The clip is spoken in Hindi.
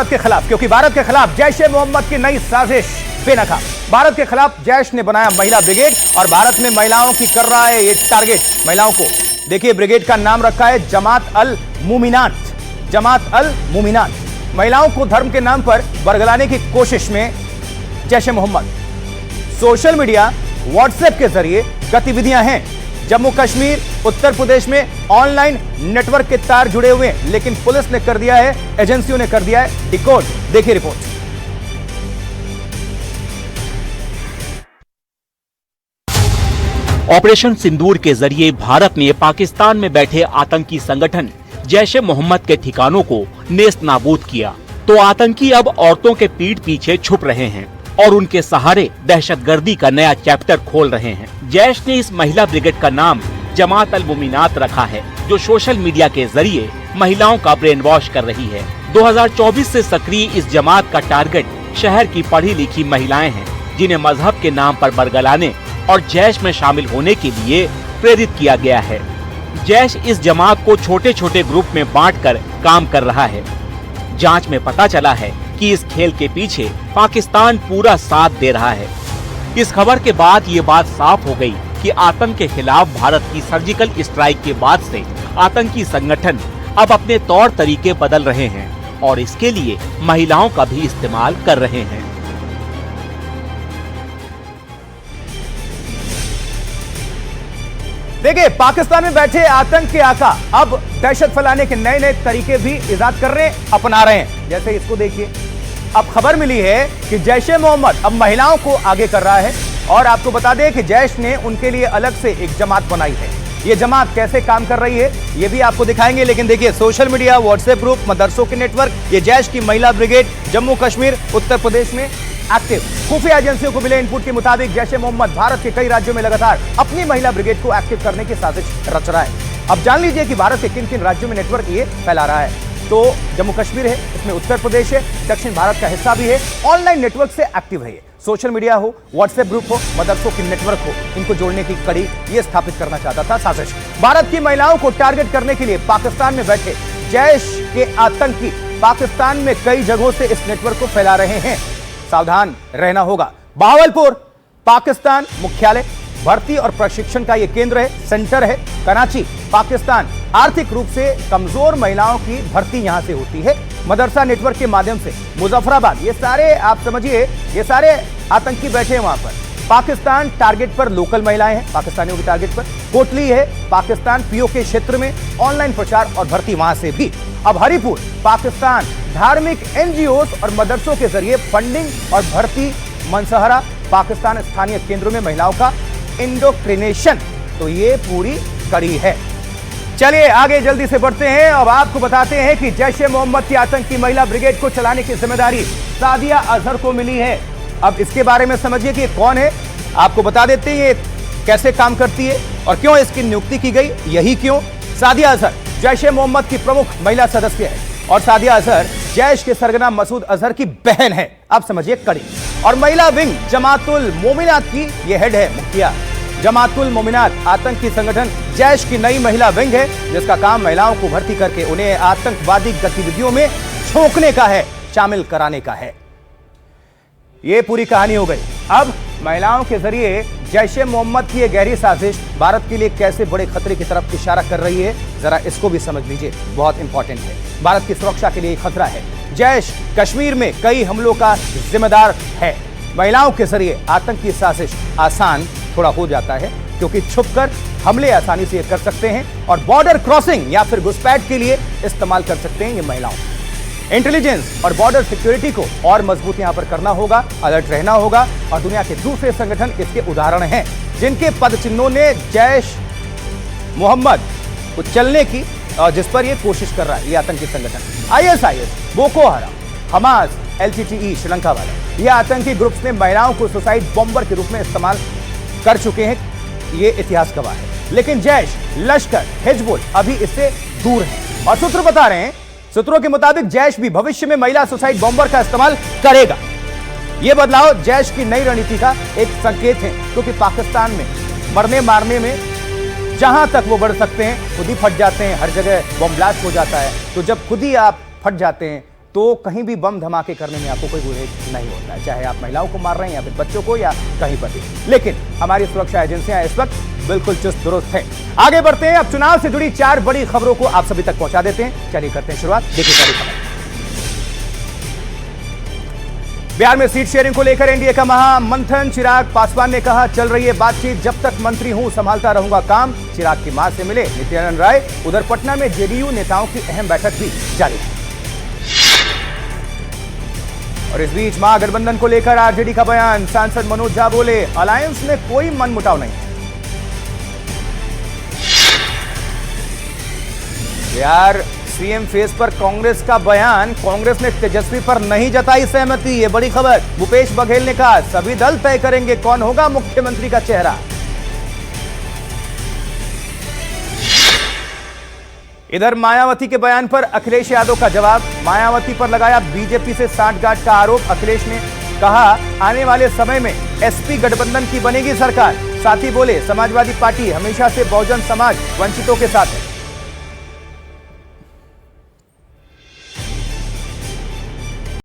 भारत के खिलाफ, क्योंकि भारत के खिलाफ जैश ए मोहम्मद की नई साजिश बेनकाब। भारत के खिलाफ जैश ने बनाया महिला ब्रिगेड और भारत में महिलाओं की कर रहा है ये टारगेट। महिलाओं को देखिए, ब्रिगेड का नाम रखा है जमात अल मुमिनात। जमात अल मुमिनात महिलाओं को धर्म के नाम पर बरगलाने की कोशिश में जैश ए मोहम्मद। सोशल मीडिया, व्हाट्सएप के जरिए गतिविधियां हैं। जम्मू कश्मीर, उत्तर प्रदेश में ऑनलाइन नेटवर्क के तार जुड़े हुए हैं, लेकिन पुलिस ने कर दिया है, एजेंसियों ने कर दिया है डिकोड। देखिए रिपोर्ट। ऑपरेशन सिंदूर के जरिए भारत ने पाकिस्तान में बैठे आतंकी संगठन जैश ए मोहम्मद के ठिकानों को नेस्त नाबूद किया, तो आतंकी अब औरतों के पीठ पीछे छुप रहे हैं और उनके सहारे दहशतगर्दी का नया चैप्टर खोल रहे हैं। जैश ने इस महिला ब्रिगेड का नाम जमात अल मुमिनात रखा है, जो सोशल मीडिया के जरिए महिलाओं का ब्रेन वॉश कर रही है। 2024 से सक्रिय इस जमात का टारगेट शहर की पढ़ी लिखी महिलाएं हैं, जिन्हें मजहब के नाम पर बरगलाने और जैश में शामिल होने के लिए प्रेरित किया गया है। जैश इस जमात को छोटे छोटे ग्रुप में बांटकर काम कर रहा है। जांच में पता चला है कि इस खेल के पीछे पाकिस्तान पूरा साथ दे रहा है। इस खबर के बाद ये बात साफ हो गई कि आतंक के खिलाफ भारत की सर्जिकल स्ट्राइक के बाद से आतंकी संगठन अब अपने तौर तरीके बदल रहे हैं और इसके लिए महिलाओं का भी इस्तेमाल कर रहे हैं। देखिए, पाकिस्तान में बैठे आतंक के आका अब दहशत फैलाने के नए नए तरीके भी इजाद कर रहे हैं, अपना रहे हैं। जैसे इसको देखिए, अब खबर मिली है कि जैश ए मोहम्मद अब महिलाओं को आगे कर रहा है और आपको बता दें कि जैश ने उनके लिए अलग से एक जमात बनाई है। ये जमात कैसे काम कर रही है ये भी आपको दिखाएंगे, लेकिन देखिए, सोशल मीडिया, व्हाट्सएप ग्रुप, मदरसों के नेटवर्क, ये जैश की महिला ब्रिगेड जम्मू कश्मीर, उत्तर प्रदेश में एक्टिव। खुफिया एजेंसियों को मिले इनपुट के मुताबिक जैश ए मोहम्मद भारत के कई राज्यों में लगातार अपनी महिला ब्रिगेड को एक्टिव करने की साजिश रच रहा है। अब जान लीजिए कि भारत के किन किन राज्यों में नेटवर्क ये फैला रहा है। तो जम्मू कश्मीर है, इसमें उत्तर प्रदेश है, दक्षिण भारत का हिस्सा भी है। ऑनलाइन नेटवर्क से एक्टिव है ये। सोशल मीडिया हो, व्हाट्सएप ग्रुप हो, मदरसों की नेटवर्क हो, इनको जोड़ने की कड़ी ये स्थापित करना चाहता था साजिश। भारत की महिलाओं को टारगेट करने के लिए पाकिस्तान में बैठे जैश के आतंकी पाकिस्तान में कई जगहों से इस नेटवर्क को फैला रहे हैं। सावधान रहना होगा। बहावलपुर पाकिस्तान मुख्यालय, भर्ती और प्रशिक्षण का यह केंद्र है, सेंटर है। कराची पाकिस्तान, आर्थिक रूप से कमजोर महिलाओं की भर्ती यहां से होती है मदरसा नेटवर्क के माध्यम से। मुजफ्फराबाद, ये सारे आप समझिए, ये सारे आतंकी बैठे हैं वहां पर। पाकिस्तान टारगेट पर लोकल महिलाएं हैं, पाकिस्तानियों के टारगेट पर। कोटली है पाकिस्तान, पीओके क्षेत्र में ऑनलाइन प्रचार और भर्ती वहां से भी। अब हरिपुर पाकिस्तान, धार्मिक एनजीओ और मदरसों के जरिए फंडिंग और भर्ती। मनसहरा पाकिस्तान, स्थानीय केंद्रों में महिलाओं का इंडोक्ट्रिनेशन। तो ये पूरी कड़ी है। चलिए आगे जल्दी से बढ़ते हैं। अब आपको बताते हैं कि जैश ए मोहम्मद की आतंकी महिला ब्रिगेड को चलाने की जिम्मेदारी सादिया अजहर को मिली है। अब इसके बारे में समझिए कि कौन है, आपको बता देते हैं ये कैसे काम करती है और क्यों इसकी नियुक्ति की गई। यही क्यों, सादिया अजहर जैश ए मोहम्मद की प्रमुख महिला सदस्य है और सादिया अजहर जैश के सरगना मसूद अजहर की बहन है। आप समझिए कड़ी। और महिला विंग जमातुल मोमिनात की ये हेड है, मुखिया। जमातुल मोमिनात आतंकी संगठन जैश की नई महिला विंग है, जिसका काम महिलाओं को भर्ती करके उन्हें आतंकवादी गतिविधियों में झोंकने का है, शामिल कराने का है। ये पूरी कहानी हो गई। अब महिलाओं के जरिए जैश ए मोहम्मद की ये गहरी साजिश भारत के लिए कैसे बड़े खतरे की तरफ इशारा कर रही है, जरा इसको भी समझ लीजिए, बहुत इंपॉर्टेंट है। भारत की सुरक्षा के लिए खतरा है। जैश कश्मीर में कई हमलों का जिम्मेदार है। महिलाओं के जरिए आतंकी साजिश आसान थोड़ा हो जाता है, क्योंकि छुपकर हमले आसानी से कर सकते हैं और बॉर्डर क्रॉसिंग या फिर घुसपैठ के लिए इस्तेमाल कर सकते हैं ये महिलाओं। इंटेलिजेंस और बॉर्डर सिक्योरिटी को और मजबूत यहां पर करना होगा, अलर्ट रहना होगा। और दुनिया के दूसरे संगठन इसके उदाहरण हैं, जिनके पद चिन्हों ने जैश मोहम्मद को चलने की, जिस पर यह कोशिश कर रहा है ये आतंकी संगठन। आईएसआईएस, बोको हराम, हमास, एलटीटीई श्रीलंका वाले, ये आतंकी ग्रुप्स ने महिलाओं को सुसाइड बॉम्बर के रूप में इस्तेमाल कर चुके हैं, ये इतिहास गवाह है। लेकिन जैश, लश्कर, हिजबुल अभी इससे दूर है और सूत्र बता रहे हैं, सूत्रों के मुताबिक जैश भी भविष्य में महिला सुसाइड बॉम्बर का इस्तेमाल करेगा। यह बदलाव जैश की नई रणनीति का एक संकेत है, क्योंकि पाकिस्तान में मरने मारने में जहां तक वो बढ़ सकते हैं खुद ही फट जाते हैं, हर जगह बॉम्ब ब्लास्ट हो जाता है। तो जब खुद ही आप फट जाते हैं तो कहीं भी बम धमाके करने में आपको कोई गुरेज नहीं होता है, चाहे आप महिलाओं को मार रहे हैं या फिर बच्चों को या कहीं पर भी। लेकिन हमारी सुरक्षा एजेंसियां इस वक्त बिल्कुल चुस्त दुरुस्त हैं। आगे बढ़ते हैं, अब चुनाव से जुड़ी 4 बड़ी खबरों को आप सभी तक पहुंचा देते हैं। चलिए करते हैं शुरुआत। देखिए पहली खबर, बिहार में सीट शेयरिंग को लेकर एनडीए का महामंथन। चिराग पासवान ने कहा, चल रही है बातचीत, जब तक मंत्री हूं संभालता रहूंगा काम। चिराग की मां से मिले नित्यानंद राय। उधर पटना में जेडीयू नेताओं की अहम बैठक भी जारी है। और इस बीच महागठबंधन को लेकर आरजेडी का बयान। सांसद मनोज झा बोले, अलायंस में कोई मनमुटाव नहीं। बिहार सीएम फेस पर कांग्रेस का बयान। कांग्रेस ने तेजस्वी पर नहीं जताई सहमति, ये बड़ी खबर। भूपेश बघेल ने कहा, सभी दल तय करेंगे कौन होगा मुख्यमंत्री का चेहरा। इधर मायावती के बयान पर अखिलेश यादव का जवाब। मायावती पर लगाया बीजेपी से सांठगांठ का आरोप। अखिलेश ने कहा, आने वाले समय में एसपी गठबंधन की बनेगी सरकार। साथ ही बोले, समाजवादी पार्टी हमेशा से बहुजन समाज वंचितों के साथ है।